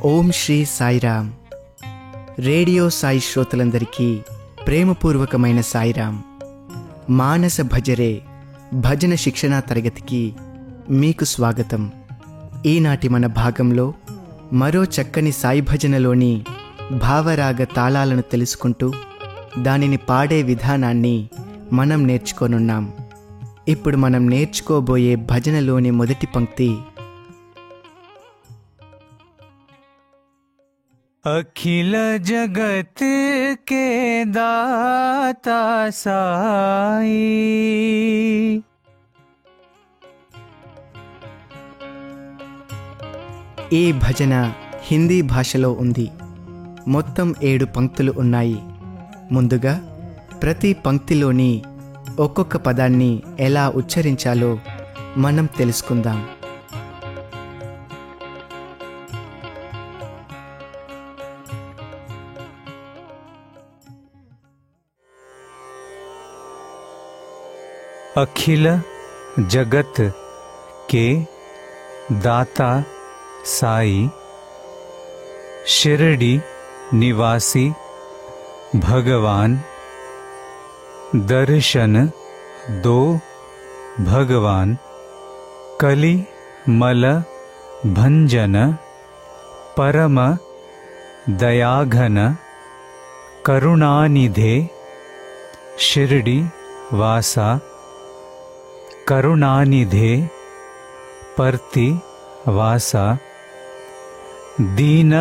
ఓం Shri Sairam. Radio Sai శ్రోతలందరికీ ప్రేమపూర్వకమైన సాయిరామ్. మానస భజరే భజన శిక్షణా తరగతికి మీకు స్వాగతం. ఈనాటి మన భాగంలో మరో చక్కని సాయి భజనలోని భావరాగ తాళాలను తెలుసుకుంటూ దానిని పాడే విధానాన్ని మనం నేర్చుకోనున్నాం. ఇప్పుడు మనం నేర్చుకోబోయే భజనలోని మొదటి పంక్తి अखिल जगत के दाता साई। ఈ భజన హిందీ భాషలో ఉంది. మొత్తం 7 పంక్తులు ఉన్నాయి. ముందుగా ప్రతి పంక్తిలోని ఒక్కొక్క పదాన్ని ఎలా ఉచ్చరించాలో మనం తెలుసుకుందాం. अखिल जगत के दाता साई, शिरडी निवासी भगवान, दर्शन दो भगवान, कली मल भंजन, परम दयाघन, करुणानिधे, शिरडी वासा, करुणानिधे परति वासा, दीन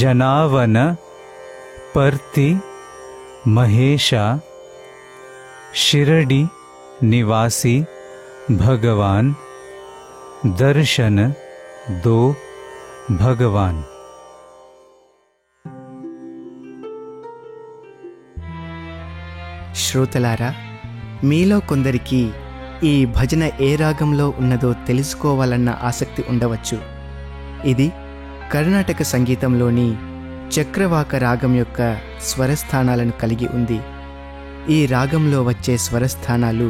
जनावन परति महेशा, शिरडी निवासी भगवान, दर्शन दो भगवान. శ్రోతలారా, మీలో కొందరికి ఈ భజన ఏ రాగంలో ఉన్నదో తెలుసుకోవాలన్న ఆసక్తి ఉండవచ్చు. ఇది కర్ణాటక సంగీతంలోని చక్రవాక రాగం యొక్క స్వరస్థానాలను కలిగి ఉంది. ఈ రాగంలో వచ్చే స్వరస్థానాలు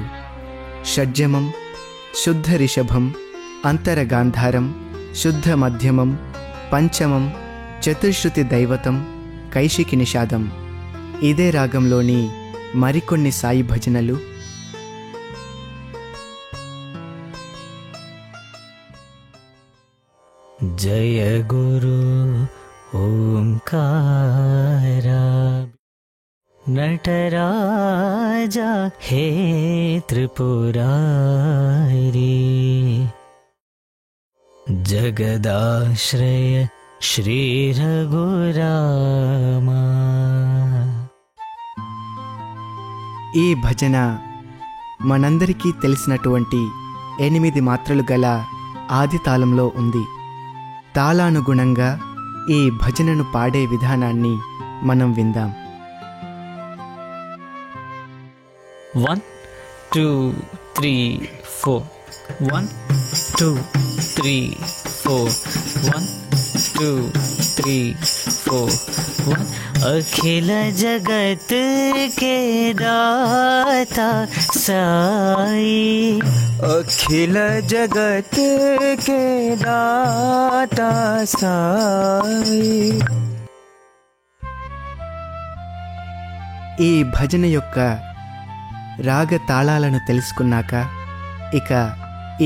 షడ్జమం, శుద్ధ రిషభం, అంతరగాంధారం, శుద్ధ మధ్యమం, పంచమం, చతుశ్రుతి దైవతం, కైశికి నిషాదం. ఇదే రాగంలోని మరికొన్ని సాయి భజనలు जय गुरु ओंकारा, नटराजा हे त्रिपुरारी, जगदाश्रय श्री रघुरामा. ఈ భజన మనందరికీ తెలిసినటువంటి 8 మాత్రలు గల ఆది తాళంలో ఉంది. తాళానుగుణంగా ఈ భజనను పాడే విధానాన్ని మనం విందాం. 1 2 3 4 1 2 3 4 1 2 3 4 1. अखिल जगत के दाता साई, अखिल जगत के दाता साई. ఈ భజన యొక్క రాగ తాళాలను తెలుసుకున్నాక ఇక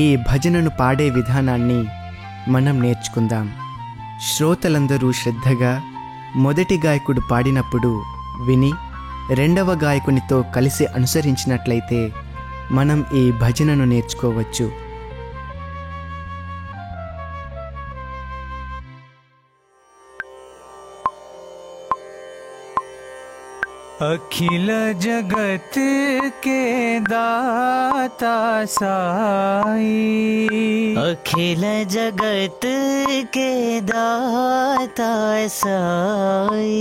ఈ భజనను పాడే విధానాన్ని మనం నేర్చుకుందాం. శ్రోతలందరూ శ్రద్ధగా మొదటి గాయకుడు పాడినప్పుడు విని రెండవ గాయకునితో కలిసి అనుసరించినట్లయితే మనం ఈ భజనను నేర్చుకోవచ్చు. अखिल जगत के दाता साई, अखिल जगत के दाता साई,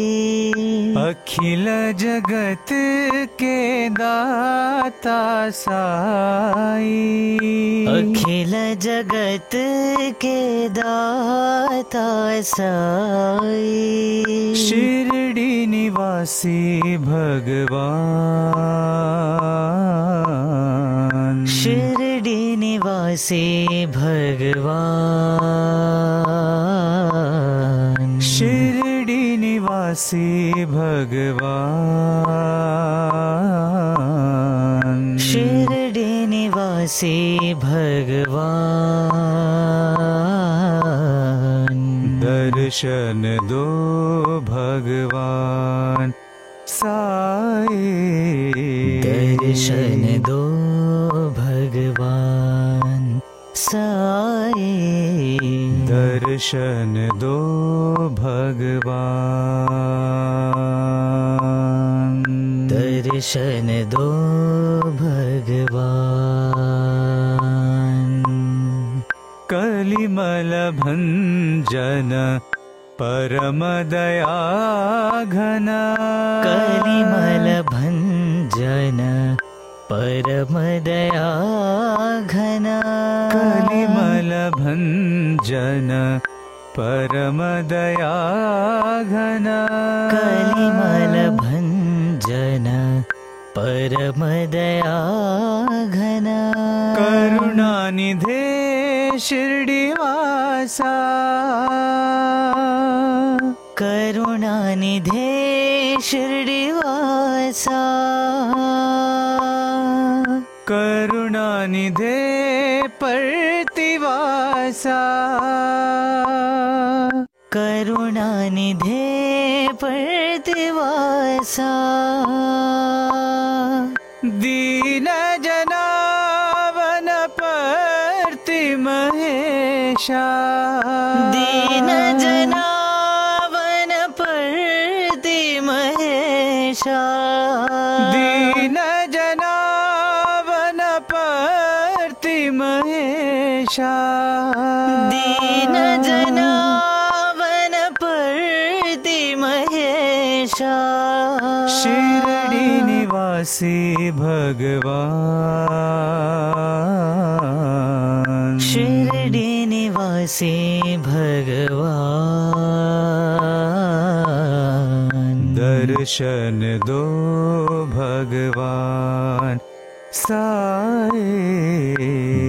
अखिल जगत के दाता साई, अखिल जगत के दाता साई, शिरडी निवासी भगवान, शिरडी निवासी भगवान, निवासी भगवान शिरडी निवासी भगवान दर्शन दो भगवान साई दर्शन दो भगवान साई दर्शन दो भगवान दर्शन दो भगवान कलिमल भंजन परम दया घन कलिमल भंजन परम दया घन कलिमल भंजन परम दया घन कलिमल भंजन परम दया घन करुणानिधे शिरडीवासा करुणानिधे शिरडीवासा करुणानिधे प्रतिवासा करुणानिधे प्रतिवासा दीन जनावन परति महेशा दीन जनावन परति महेशा दीन जनावन परति महेशा दीन जनावन परति महेशा शिरडी निवासी भगवान शिरडी निवासी भगवान दर्शन दो भगवान साई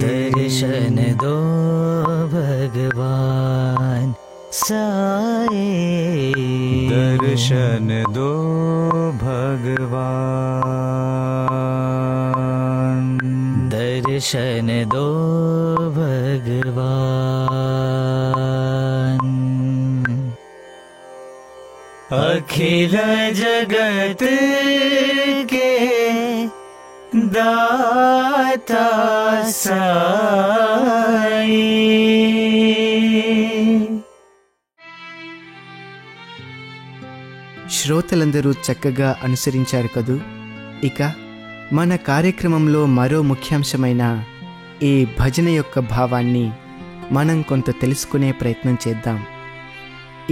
दर्शन दो भगवान साई दर्शन दो भगवान दर्शन दो भगवान अखिल जगत के दाता साई శ్రోతలందరూ చక్కగా అనుసరించారు కదూ. ఇక మన కార్యక్రమంలో మరో ముఖ్యాంశమైన ఈ భజన యొక్క భావాన్ని మనం కొంత తెలుసుకునే ప్రయత్నం చేద్దాం.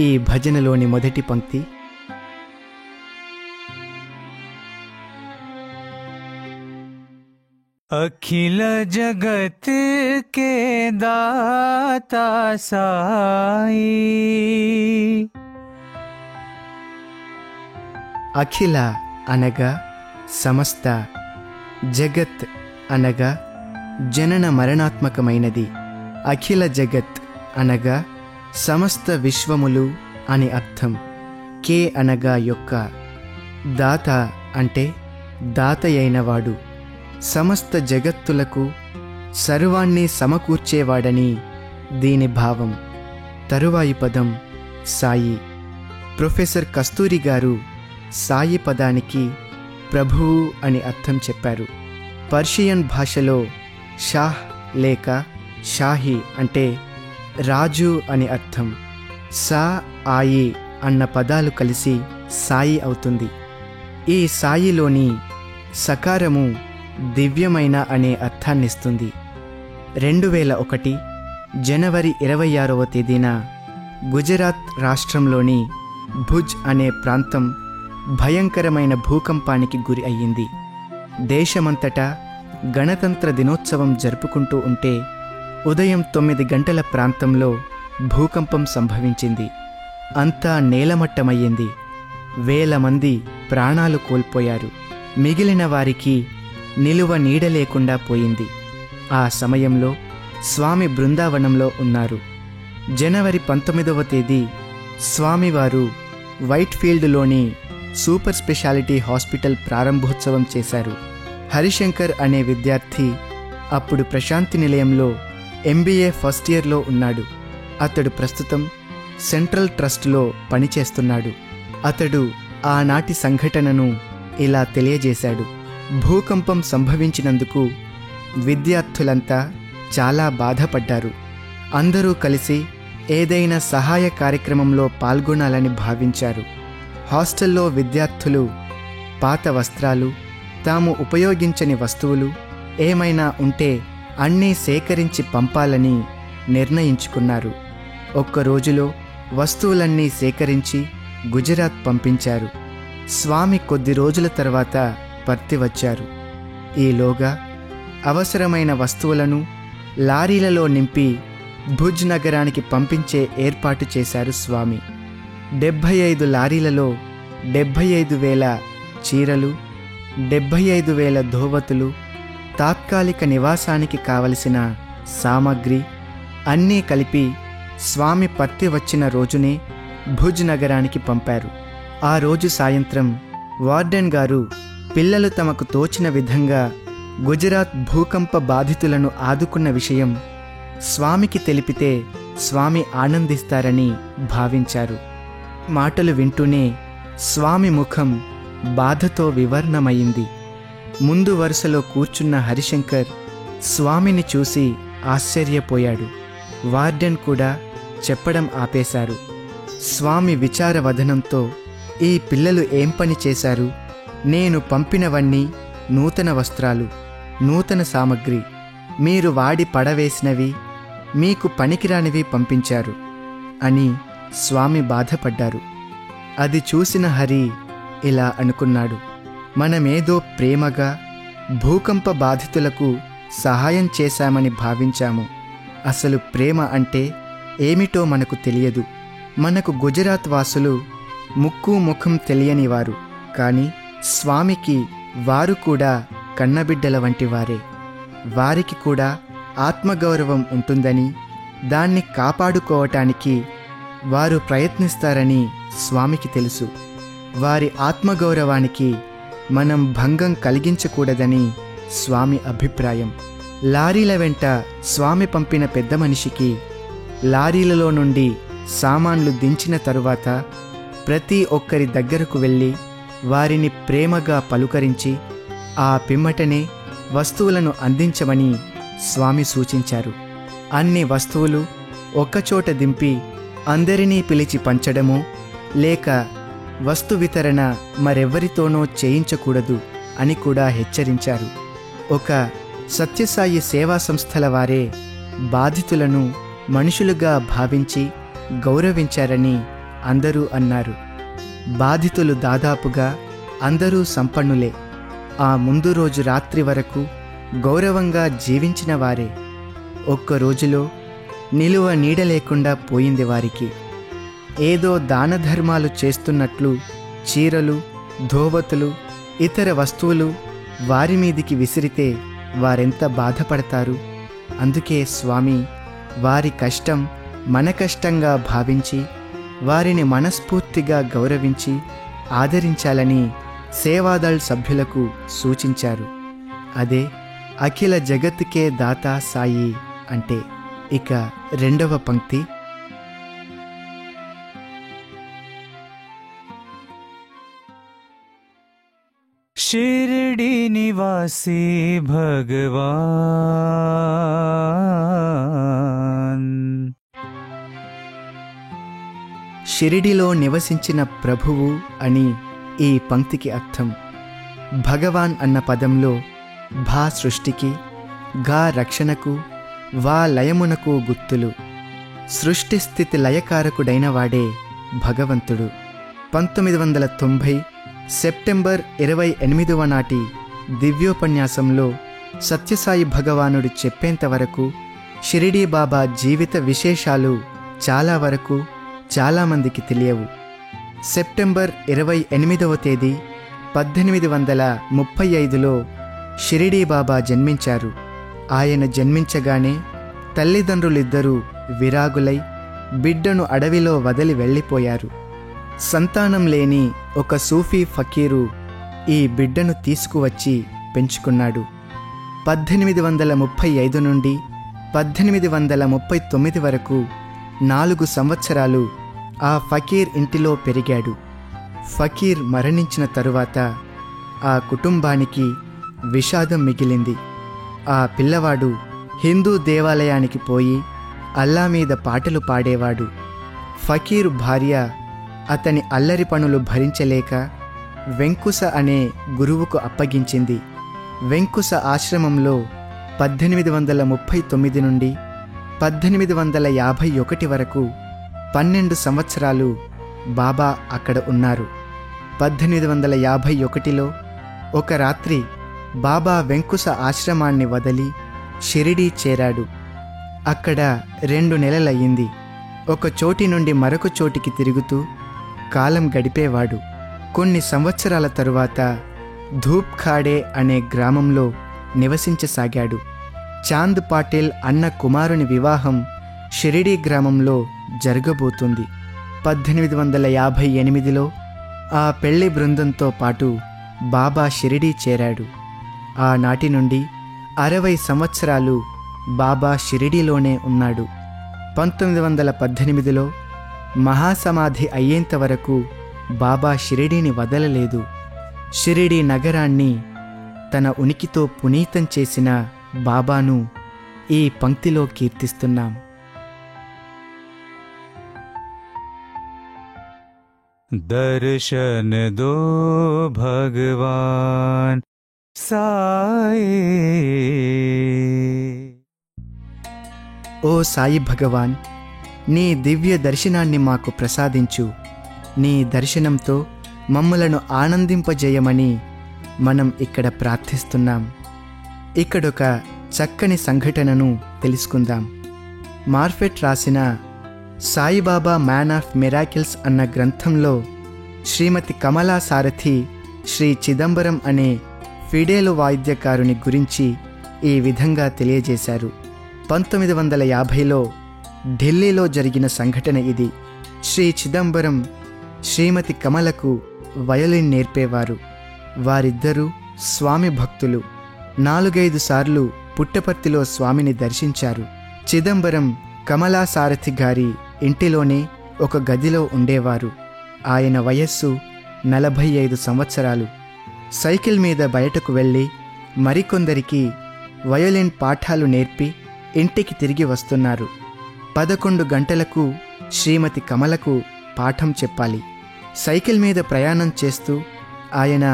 ఈ భజనలోని మొదటి పంక్తి अखिल जगत के दाता साई అఖిల అనగా సమస్త, జగత్ అనగా జనన మరణాత్మకమైనది. అఖిల జగత్ అనగా సమస్త విశ్వములు అని అర్థం. కే అనగా యొక్క, దాత అంటే దాతయైనవాడు, సమస్త జగత్తులకు సర్వాన్ని సమకూర్చేవాడని దీని భావం. తరువాయి పదం సాయి. ప్రొఫెసర్ కస్తూరి గారు సాయి పదానికి ప్రభువు అని అర్థం చెప్పారు. పర్షియన్ భాషలో షాహ్ లేక షాహి అంటే రాజు అని అర్థం. సా ఆయి అన్న పదాలు కలిసి సాయి అవుతుంది. ఈ సాయిలోని సకారము దివ్యమైన అనే అర్థాన్నిస్తుంది. 2001 జనవరి 26వ తేదీన గుజరాత్ రాష్ట్రంలోని భుజ్ అనే ప్రాంతం భయంకరమైన భూకంపానికి గురి అయ్యింది. దేశమంతటా గణతంత్ర దినోత్సవం జరుపుకుంటూ ఉంటే ఉదయం 9 గంటల ప్రాంతంలో భూకంపం సంభవించింది. అంతా నేలమట్టమయ్యింది. వేల మంది ప్రాణాలు కోల్పోయారు. మిగిలిన వారికి నిలువ నీడ లేకుండా పోయింది. ఆ సమయంలో స్వామి బృందావనంలో ఉన్నారు. జనవరి 19వ తేదీ స్వామివారు వైట్ఫీల్డ్లోని సూపర్ స్పెషాలిటీ హాస్పిటల్ ప్రారంభోత్సవం చేశారు. హరిశంకర్ అనే విద్యార్థి అప్పుడు ప్రశాంతి నిలయంలో MBA ఫస్ట్ ఇయర్లో ఉన్నాడు. అతడు ప్రస్తుతం సెంట్రల్ ట్రస్ట్లో పనిచేస్తున్నాడు. అతడు ఆనాటి సంఘటనను ఇలా తెలియజేశాడు. భూకంపం సంభవించినందుకు విద్యార్థులంతా చాలా బాధపడ్డారు. అందరూ కలిసి ఏదైనా సహాయ కార్యక్రమంలో పాల్గొనాలని భావించారు. హాస్టల్లో విద్యార్థులు పాత వస్త్రాలు, తాము ఉపయోగించని వస్తువులు ఏమైనా ఉంటే అన్నీ సేకరించి పంపాలని నిర్ణయించుకున్నారు. ఒక్క రోజులో వస్తువులన్నీ సేకరించి గుజరాత్ పంపించారు. స్వామి కొద్ది రోజుల తర్వాత పర్తి వచ్చారు. ఈలోగా అవసరమైన వస్తువులను లారీలలో నింపి భుజ్ నగరానికి పంపించే ఏర్పాటు చేశారు స్వామి. 75 లారీలలో 75,000 చీరలు, 75,000 ధోవతులు, తాత్కాలిక నివాసానికి కావలసిన సామగ్రి అన్నీ కలిపి స్వామి పర్తి వచ్చిన రోజునే భుజ్ నగరానికి పంపారు. ఆ రోజు సాయంత్రం వార్డెన్ గారు పిల్లలు తమకు తోచిన విధంగా గుజరాత్ భూకంప బాధితులను ఆదుకున్న విషయం స్వామికి తెలిపితే స్వామి ఆనందిస్తారని భావించారు. మాటలు వింటూనే స్వామి ముఖం బాధతో వివర్ణమయింది. ముందు వరుసలో కూర్చున్న హరిశంకర్ స్వామిని చూసి ఆశ్చర్యపోయాడు. వార్డెన్ కూడా చెప్పడం ఆపేశారు. స్వామి విచారవదనంతో, ఈ పిల్లలు ఏం పని చేశారు? నేను పంపినవన్నీ నూతన వస్త్రాలు, నూతన సామగ్రి, మీరు వాడి పడవేసినవి, మీకు పనికిరానివి పంపించారు అని స్వామి బాధపడ్డారు. అది చూసిన హరి ఇలా అనుకున్నాడు, మనమేదో ప్రేమగా భూకంప బాధితులకు సహాయం చేశామని భావించాము. అసలు ప్రేమ అంటే ఏమిటో మనకు తెలియదు. మనకు గుజరాత్ వాసులు ముక్కు ముఖం తెలియనివారు, కానీ స్వామికి వారు కూడా కన్నబిడ్డల వంటి వారే. వారికి కూడా ఆత్మగౌరవం ఉంటుందని, దాన్ని కాపాడుకోవటానికి వారు ప్రయత్నిస్తారని స్వామికి తెలుసు. వారి ఆత్మగౌరవానికి మనం భంగం కలిగించకూడదని స్వామి అభిప్రాయం. లారీల వెంట స్వామి పంపిన పెద్ద మనిషికి లారీలలో నుండి సామాన్లు దించిన తరువాత ప్రతి ఒక్కరి దగ్గరకు వెళ్ళి వారిని ప్రేమగా పలుకరించి ఆ పిమ్మటనే వస్తువులను అందించమని స్వామి సూచించారు. అన్ని వస్తువులు ఒక్కచోట దింపి అందరినీ పిలిచి పంచడమో లేక వస్తు వితరణ మరెవ్వరితోనో చేయించకూడదు అని కూడా హెచ్చరించారు. ఒక సత్యసాయి సేవా సంస్థల వారే బాధితులను మనుషులుగా భావించి గౌరవించారని అందరూ అన్నారు. బాధితులు దాదాపుగా అందరూ సంపన్నులే. ఆ ముందు రోజు రాత్రి వరకు గౌరవంగా జీవించిన వారే. ఒక్క రోజులో నిలువ నీడ లేకుండా పోయింది వారికి. ఏదో దాన ధర్మాలు చేస్తున్నట్లు చీరలు, ధోవతులు, ఇతర వస్తువులు వారి మీదికి విసిరితే వారెంత బాధపడతారు. అందుకే స్వామి వారి కష్టం మన కష్టంగా భావించి వారిని మనస్ఫూర్తిగా గౌరవించి ఆదరించాలని సేవాదళ్ సభ్యులకు సూచించారు. అదే అఖిల జగత్తుకే దాతా సాయి అంటే. ఇక రెండవ పంక్తి, शिरडी निवासी भगवान. షిరిడిలో నివసించిన ప్రభువు అని ఈ పంక్తికి అర్థం. భగవాన్ అన్న పదంలో భా సృష్టికి, గా రక్షణకు, వా లయమునకు గుర్తులు. సృష్టి స్థితి లయకారకుడైన వాడే భగవంతుడు. 1990 సెప్టెంబర్ 28వ నాటి దివ్యోపన్యాసంలో సత్యసాయి భగవానుడు చెప్పేంతవరకు షిరిడీ బాబా జీవిత విశేషాలు చాలా వరకు చాలామందికి తెలియవు. సెప్టెంబర్ 28వ తేదీ 1835లో షిరిడీ బాబా జన్మించారు. ఆయన జన్మించగానే తల్లిదండ్రులిద్దరూ విరాగులై బిడ్డను అడవిలో వదిలి వెళ్ళిపోయారు. సంతానం లేని ఒక సూఫీ ఫకీరు ఈ బిడ్డను తీసుకువచ్చి పెంచుకున్నాడు. 1835 నుండి 1839 వరకు 4 సంవత్సరాలు ఆ ఫకీర్ ఇంటిలో పెరిగాడు. ఫకీర్ మరణించిన తరువాత ఆ కుటుంబానికి విషాదం మిగిలింది. ఆ పిల్లవాడు హిందూ దేవాలయానికి పోయి అల్లా మీద పాటలు పాడేవాడు. ఫకీరు భార్య అతని అల్లరి పనులు భరించలేక వెంకుస అనే గురువుకు అప్పగించింది. వెంకుస ఆశ్రమంలో 1839 నుండి 1851 వరకు 12 సంవత్సరాలు బాబా అక్కడ ఉన్నారు. 1851లో ఒక రాత్రి బాబా వెంకుస ఆశ్రమాన్ని వదిలి షిరిడీ చేరాడు. అక్కడ 2 నెలలయ్యింది. ఒక చోటి నుండి మరొక చోటికి తిరుగుతూ కాలం గడిపేవాడు. కొన్ని సంవత్సరాల తరువాత ధూప్ ఖాడే అనే గ్రామంలో నివసించసాగాడు. చాంద్ పాటిల్ అన్న కుమారుని వివాహం షిరిడీ గ్రామంలో జరగబోతుంది. 1858లో ఆ పెళ్లి బృందంతో పాటు బాబా షిరిడీ చేరాడు. ఆనాటి నుండి 60 సంవత్సరాలు బాబా షిరిడీలోనే ఉన్నాడు. 1918లో మహాసమాధి అయ్యేంత వరకు బాబా షిరిడీని వదలలేదు. షిరిడీ నగరాన్ని తన ఉనికితో పునీతం చేసిన బాబాను ఈ పంక్తిలో కీర్తిస్తున్నాం. दर्शन दो भगवान साई। ఓ సాయి భగవాన్, నీ దివ్య దర్శనాన్ని మాకు ప్రసాదించు. నీ దర్శనంతో మమ్ములను ఆనందింపజేయమని మనం ఇక్కడ ప్రార్థిస్తున్నాం. ఇక్కడొక చక్కని సంఘటనను తెలుసుకుందాం. మార్ఫెట్ రాసిన సాయిబాబా మ్యాన్ ఆఫ్ మిరాకిల్స్ అన్న గ్రంథంలో శ్రీమతి కమలా సారథి శ్రీ చిదంబరం అనే ఫిడేలు వాయిద్యకారుని గురించి ఈ విధంగా తెలియజేశారు. 1950లో ఢిల్లీలో జరిగిన సంఘటన ఇది. శ్రీ చిదంబరం శ్రీమతి కమలకు వయోలిన్ నేర్పేవారు. వారిద్దరూ స్వామి భక్తులు. 4-5 సార్లు పుట్టపర్తిలో స్వామిని దర్శించారు. చిదంబరం కమలా సారథి గారి ఇంటిలోనే ఒక గదిలో ఉండేవారు. ఆయన వయస్సు 45 సంవత్సరాలు. సైకిల్ మీద బయటకు వెళ్ళి మరికొందరికి వయోలిన్ పాఠాలు నేర్పి ఇంటికి తిరిగి వస్తున్నారు. 11 గంటలకు శ్రీమతి కమలకు పాఠం చెప్పాలి. సైకిల్ మీద ప్రయాణం చేస్తూ ఆయన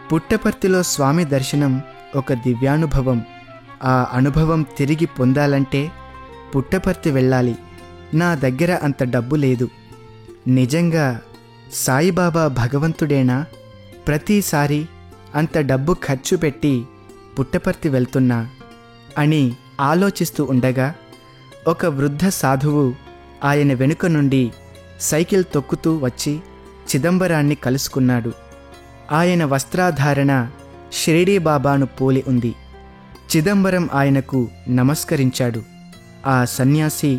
పుట్టపర్తిలో స్వామి దర్శనం ఒక దివ్యానుభవం. ఆ అనుభవం తిరిగి పొందాలంటే పుట్టపర్తి వెళ్ళాలి. నా దగ్గర అంత డబ్బు లేదు. నిజంగా సాయిబాబా భగవంతుడేనా ప్రతిసారి అంత డబ్బు ఖర్చు పెట్టి పుట్టపర్తి వెళ్తున్నా అని ఆలోచిస్తూ ఉండగా ఒక వృద్ధ సాధువు ఆయన వెనుక నుండి సైకిల్ తొక్కుతూ వచ్చి చిదంబరాన్ని కలుసుకున్నాడు. ఆయన వస్త్రాధారణ షిరిడీ బాబాను పోలి ఉంది. చిదంబరం ఆయనకు నమస్కరించాడు. ఆ సన్యాసి,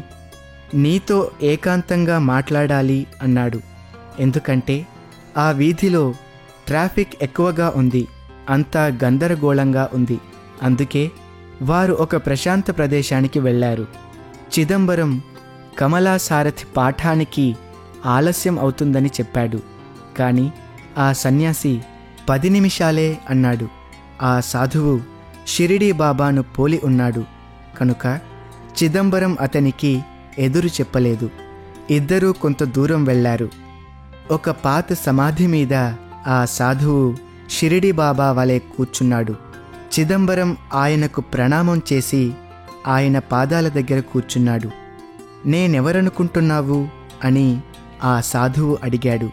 నీతో ఏకాంతంగా మాట్లాడాలి అన్నాడు. ఎందుకంటే ఆ వీధిలో ట్రాఫిక్ ఎక్కువగా ఉంది, అంతా గందరగోళంగా ఉంది. అందుకే వారు ఒక ప్రశాంత ప్రదేశానికి వెళ్ళారు. చిదంబరం కమలా సారథి పాఠానికి ఆలస్యం అవుతుందని చెప్పాడు. కానీ ఆ సన్యాసి 10 నిమిషాలే అన్నాడు. ఆ సాధువు షిరిడీ బాబాను పోలి ఉన్నాడు కనుక చిదంబరం అతనికి ఎదురు చెప్పలేదు. ఇద్దరూ కొంత దూరం వెళ్ళారు. ఒక పాత సమాధి మీద ఆ సాధువు షిరిడీ బాబా వలె కూర్చున్నాడు. చిదంబరం ఆయనకు ప్రణామం చేసి ఆయన పాదాల దగ్గర కూర్చున్నాడు. నేనెవరనుకుంటున్నావు అని ఆ సాధువు అడిగాడు.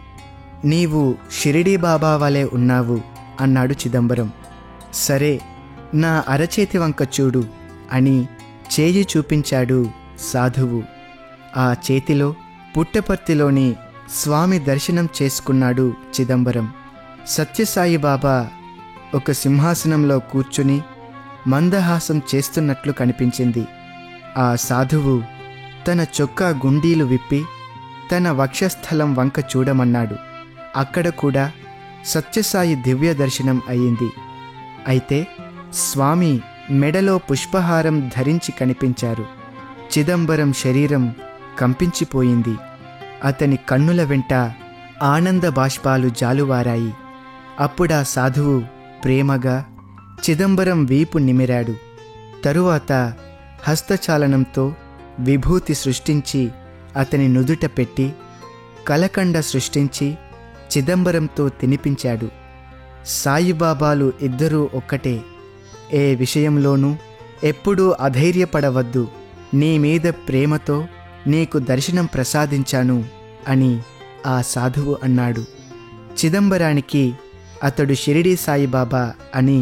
నీవు షిరిడీ బాబా వలె ఉన్నావు అన్నాడు చిదంబరం. సరే, నా అరచేతి వంక చూడు అని చేయి చూపించాడు సాధువు. ఆ చేతిలో పుట్టపర్తిలోని స్వామి దర్శనం చేసుకున్నాడు చిదంబరం. సత్యసాయి బాబా ఒక సింహాసనంలో కూర్చుని మందహాసం చేస్తున్నట్లు కనిపించింది. ఆ సాధువు తన చొక్కా గుండీలు విప్పి తన వక్షస్థలం వంక చూడమన్నాడు. అక్కడ కూడా సత్యసాయి దివ్య దర్శనం అయింది. అయితే స్వామి మెడలో పుష్పహారం ధరించి కనిపించారు. చిదంబరం శరీరం కంపించిపోయింది. అతని కన్నుల వెంట ఆనంద బాష్పాలు జాలువారాయి. అప్పుడా సాధువు ప్రేమగా చిదంబరం వీపు నిమిరాడు. తరువాత హస్తచాలనంతో విభూతి సృష్టించి అతని నుదుట పెట్టి కలకండ సృష్టించి చిదంబరంతో తినిపించాడు. సాయిబాబాలు ఇద్దరూ ఒక్కటే. ఏ విషయంలోనూ ఎప్పుడూ అధైర్యపడవద్దు, నీ మీద ప్రేమతో నీకు దర్శనం ప్రసాదించాను అని ఆ సాధువు అన్నాడు. చిదంబరానికి అతడు షిరిడీ సాయిబాబా అని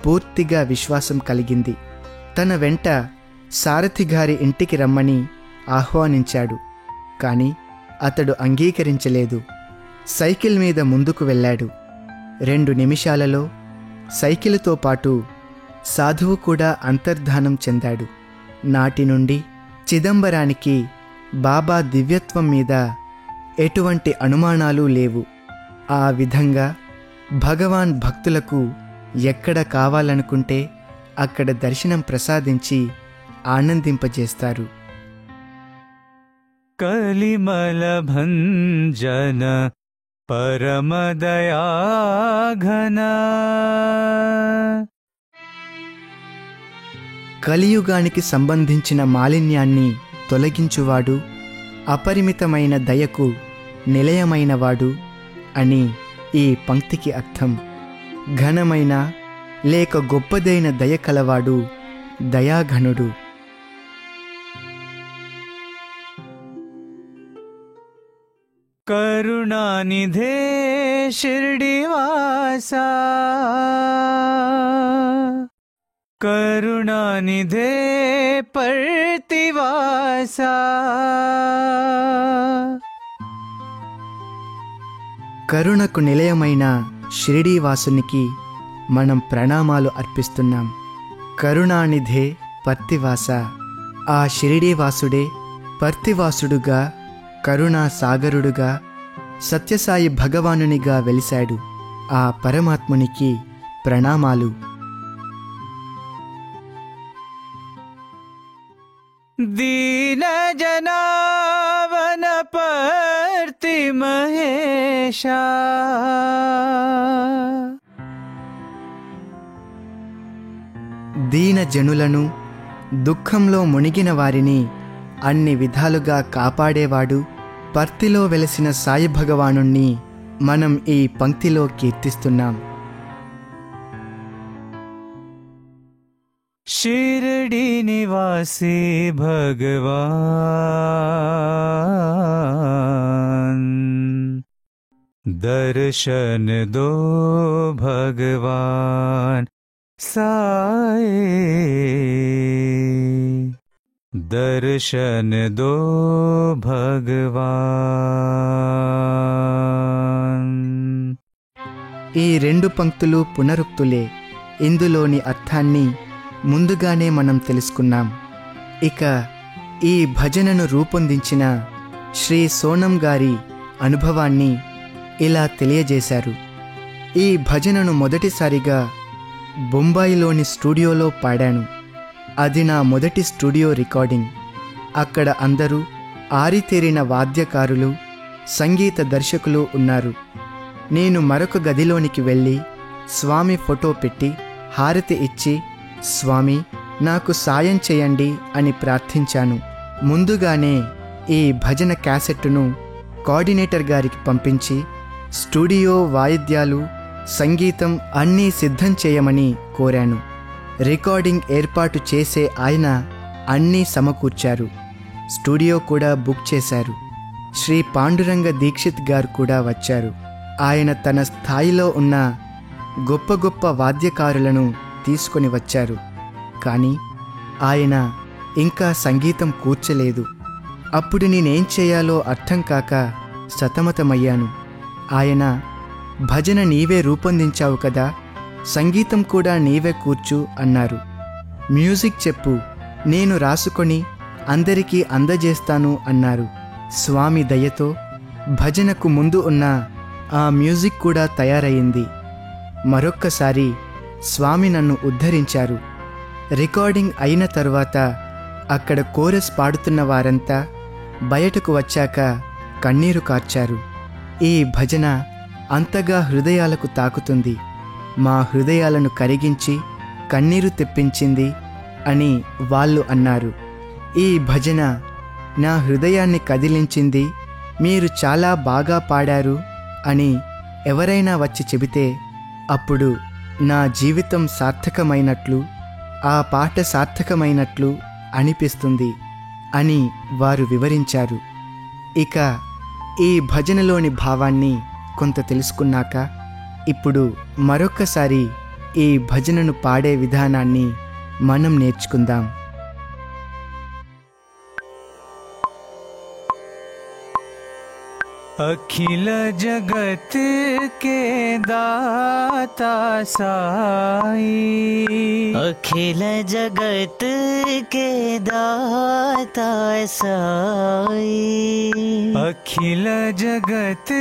పూర్తిగా విశ్వాసం కలిగింది. తన వెంట సారథిగారి ఇంటికి రమ్మని ఆహ్వానించాడు. కాని అతడు అంగీకరించలేదు. సైకిల్ మీద ముందుకు వెళ్ళాడు. 2 నిమిషాలలో సైకిలుతో పాటు సాధువు కూడా అంతర్ధానం చెందాడు. నాటి నుండి చిదంబరానికి బాబా దివ్యత్వం మీద ఎటువంటి అనుమానాలు లేవు. ఆ విధంగా భగవాన్ భక్తులకు ఎక్కడ కావాలనుకుంటే అక్కడ దర్శనం ప్రసాదించి ఆనందింపజేస్తారు. కలిమల భంజన పరమదయాఘన. కలియుగానికి సంబంధించిన మాలిన్యాన్ని తొలగించువాడు, అపరిమితమైన దయకు నిలయమైనవాడు అని ఈ పంక్తికి అర్థం. ఘనమైన లేక గొప్పదైన దయ కలవాడు దయాఘనుడు. కరుణానిధే షిర్డీవాసా, కరుణానిధే పర్తివాసా. కరుణకు నిలయమైన షిరిడీవాసునికి మనం ప్రణామాలు అర్పిస్తున్నాం. కరుణానిధే పర్తివాస. ఆ షిరిడీవాసుడే పర్తివాసుడుగా, కరుణా సాగరుడుగా, సత్యసాయి భగవానునిగా వెలిశాడు. ఆ పరమాత్మునికి ప్రణామాలు. దీన జనావన పర్తి మహేశా, దీన జనులను, దుఃఖంలో మునిగిన వారిని అన్ని విధాలుగా కాపాడేవాడు పర్తిలో వెలసిన సాయి భగవానుణ్ణి మనం ఈ పంక్తిలో కీర్తిస్తున్నాం. షిరిడి నివాసి భగవాన్, దర్శన దో భగవాన్ సాయి, దర్శన దో భగవాన్. ఈ 2 పంక్తులు పునరుక్తులే. ఇందులోని అర్థాన్ని ముందుగానే మనం తెలుసుకున్నాం. ఇక ఈ భజనను రూపొందించిన శ్రీ సోనం గారి అనుభవాన్ని ఇలా తెలియజేశారు. ఈ భజనను మొదటిసారిగా బొంబాయిలోని స్టూడియోలో పాడాను. అది నా మొదటి స్టూడియో రికార్డింగ్. అక్కడ అందరూ ఆరితేరిన వాద్యకారులు, సంగీత దర్శకులు ఉన్నారు. నేను మరొక గదిలోనికి వెళ్ళి స్వామి ఫోటో పెట్టి హారతి ఇచ్చి, స్వామి నాకు సాయం చేయండి అని ప్రార్థించాను. ముందుగానే ఈ భజన క్యాసెట్టును కోఆర్డినేటర్ గారికి పంపించి స్టూడియో, వాయిద్యాలు, సంగీతం అన్నీ సిద్ధం చేయమని కోరాను. రికార్డింగ్ ఏర్పాటు చేసే ఆయన అన్నీ సమకూర్చారు. స్టూడియో కూడా బుక్ చేశారు. శ్రీ పాండురంగ దీక్షిత్ గారు కూడా వచ్చారు. ఆయన తన స్థాయిలో ఉన్న గొప్ప గొప్ప వాద్యకారులను తీసుకొని వచ్చారు. కానీ ఆయన ఇంకా సంగీతం కూర్చలేదు. అప్పుడు నేనేం చేయాలో అర్థం కాక సతమతమయ్యాను. ఆయన, భజన నీవే రూపొందించావు కదా, సంగీతం కూడా నీవే కూర్చు అన్నారు. మ్యూజిక్ చెప్పు, నేను రాసుకొని అందరికీ అందజేస్తాను అన్నారు. స్వామి దయతో భజనకు ముందు ఉన్న ఆ మ్యూజిక్ కూడా తయారయింది. మరొక్కసారి స్వామి నన్ను ఉద్ధరించారు. రికార్డింగ్ అయిన తరువాత అక్కడ కోరస్ పాడుతున్న వారంతా బయటకు వచ్చాక కన్నీరు కార్చారు. ఈ భజన అంతగా హృదయాలకు తాకుతుంది, మా హృదయాలను కరిగించి కన్నీరు తెప్పించింది అని వాళ్ళు అన్నారు. ఈ భజన నా హృదయాన్ని కదిలించింది, మీరు చాలా బాగా పాడారు అని ఎవరైనా వచ్చి చెబితే అప్పుడు నా జీవితం సార్థకమైనట్లు, ఆ పాట సార్థకమైనట్లు అనిపిస్తుంది అని వారు వివరించారు. ఇక ఈ భజనలోని భావాన్ని కొంత తెలుసుకున్నాక ఇప్పుడు మరొక్కసారి ఈ భజనను పాడే విధానాన్ని మనం నేర్చుకుందాం. अखिल जगत के दाता साई, अखिल जगत के दाता साई, अखिल जगत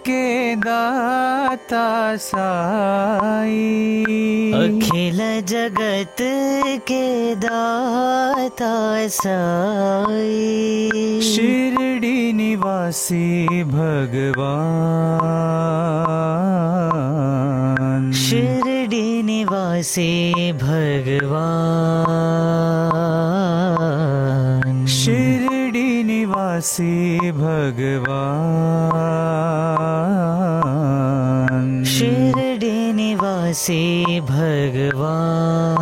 के दाता साई, अखिल जगत के दाता साई, शिरडी निवासी भगवान, शिरडी निवासी भगवान, शिरडी निवासी भगवान, शिरडी निवासी भगवान,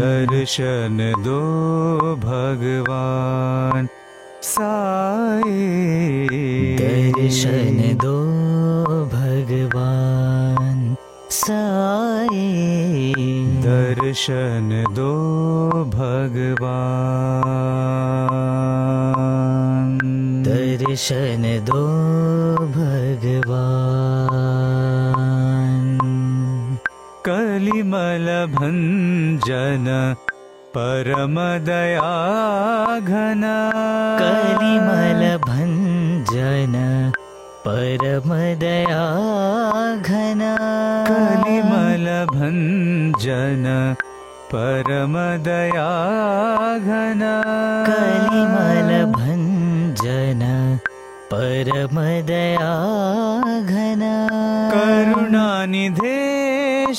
दर्शन दो भगवान साई, दर्शन दो भगवान साई, दर्शन दो भगवान, दर्शन दो भगवान, कलिमल भंजन परम दया घन, कलिमल भंजन परम दया घन, कलिमल भंजन परम दया घन, कलिमल भंजन परम दया घन, करुणानिधे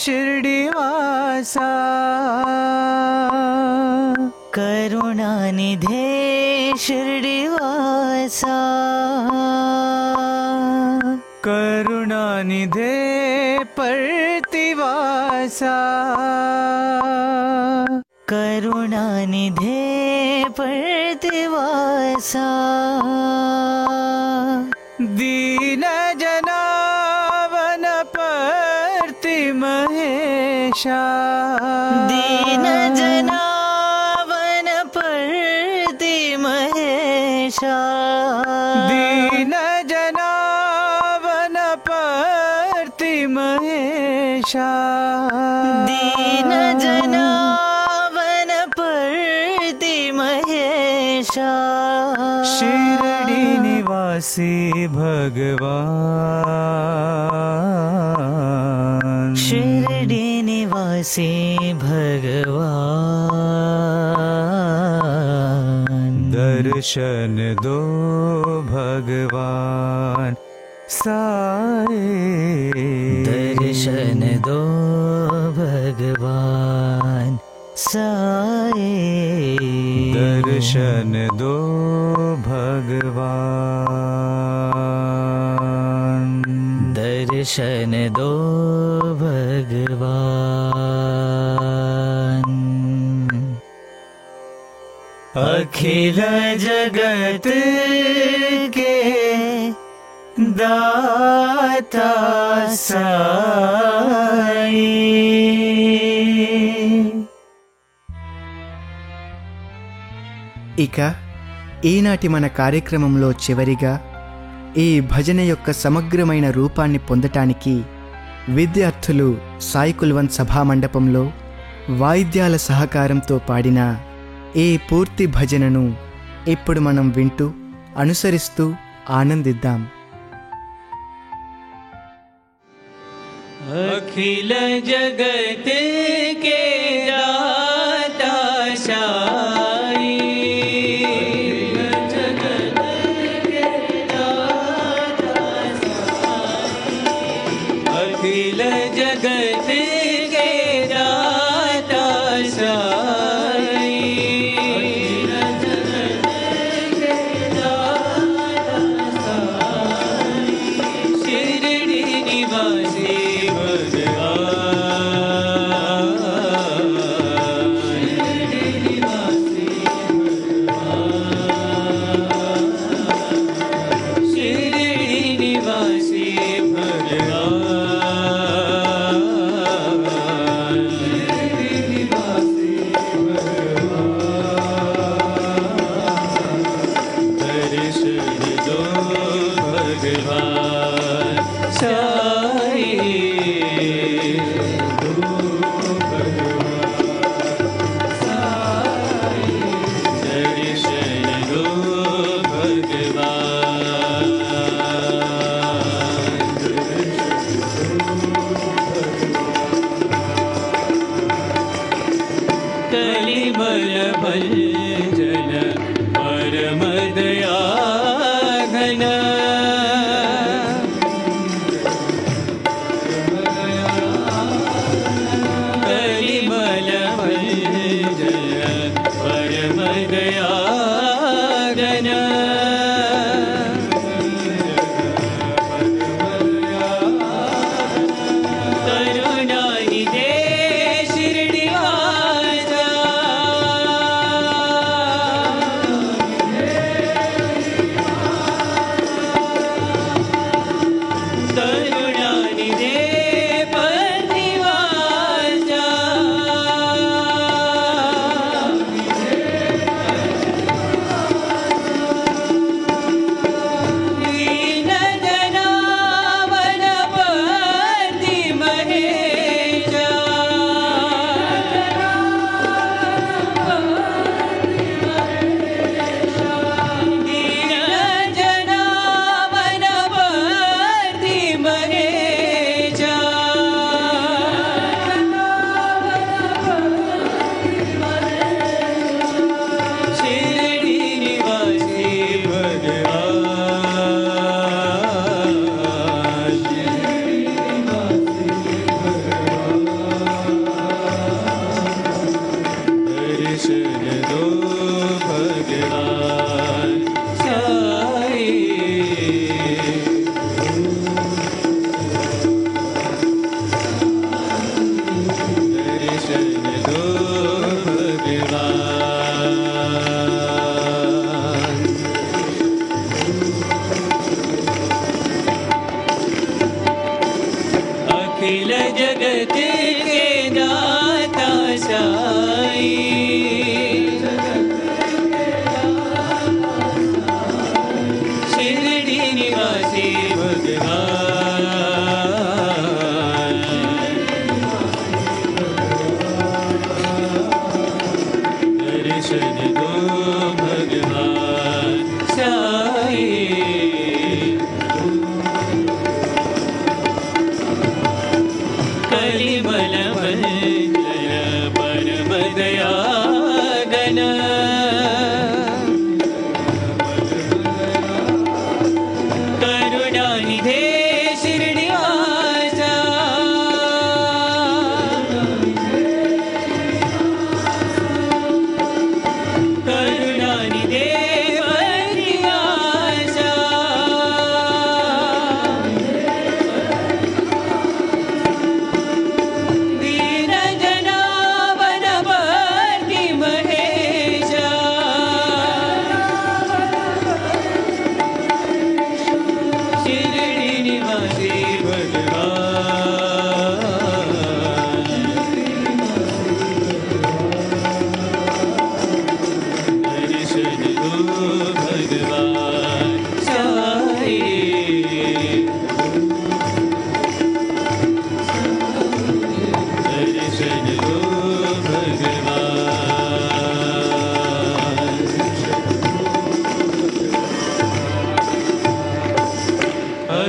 शिरडीवासा, करुणानिधे शिरडीवासा, करुणानिधे प्रतिवासा, करुणानिधे प्रतिवासा, दीन जनावन परति महेशा, दीन जनावन परति महेशा, दीन जनावन परति महेशा, दीन जनावन परति महेशा, शिरडी निवासी भगवान, शिरडी निवासी भगवान, दर्शन दो भगवान साई, दर्शन दो भगवान साई, दर्शन दो भगवान, दर्शन दो भगवान, अखिल जगत के दाता साई। ఇక ఈనాటి మన కార్యక్రమంలో చివరిగా ఈ భజన యొక్క సమగ్రమైన రూపాన్ని పొందటానికి విద్యార్థులు సాయి కుల్వంత్ సభామండపంలో వాయిద్యాల సహకారంతో పాడిన ఈ పూర్తి భజనను ఇప్పుడు మనం వింటూ అనుసరిస్తూ ఆనందిద్దాం. अखिल जगत के दाता साई, जगत के दाता साई, अखिल जगत के दाता साई, अखिल जगत के दाता साई, शिरडी निवासी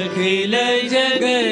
अखिल जगत